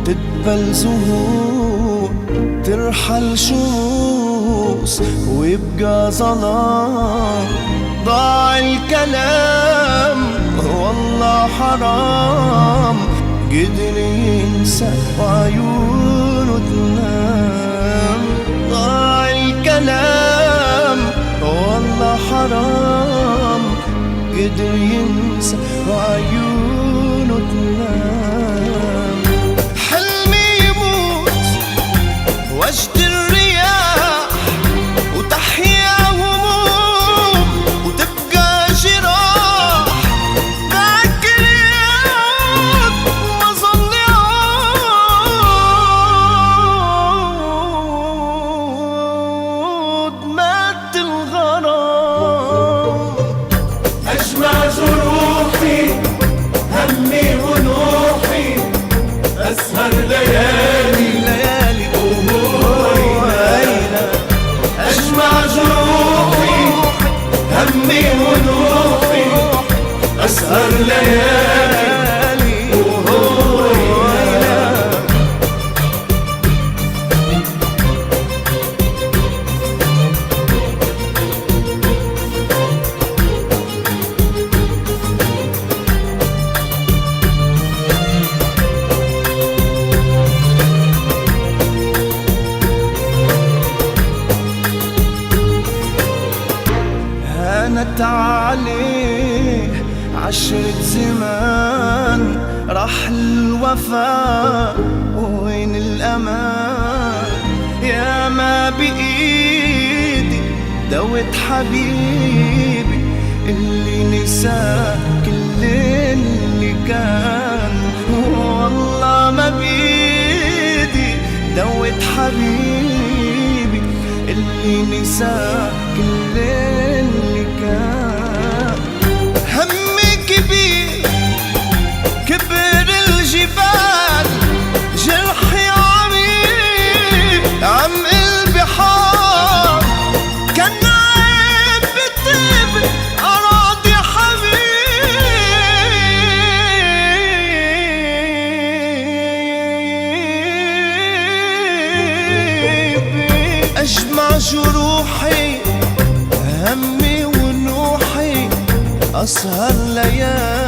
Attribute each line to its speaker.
Speaker 1: تدبل زهور، ترحل شموس ويبقى ظلام. ضاع الكلام والله حرام، قدر ينسى وعيونه تنام. ضاع الكلام والله حرام، قدر ينسى وعيونه تنام. حلمي يموت وجد الرياح، وتحيا هموم وتبقى جراح. ذاك اليوم ما ظل يعود، مات الغرام.
Speaker 2: أجمع جروحي همي ونوحي، أسهر ليالي أجمع جروحي همي ونوحي، أسهر ليالي
Speaker 1: هانت عليه 10 زمان، راح الوفاء وين الأمان. يا ما بإيدي دوت حبيبي اللي نسى كل اللي كان. والله ما بإيدي دوت حبيبي اللي نسى كل اللي كان. همي كبير كبر الجبال، جرحي عميق عمق البحار. كان عيب بطيب أراضي حبيبي. أجمع جروحي همي ونوحي، أسهر ليالي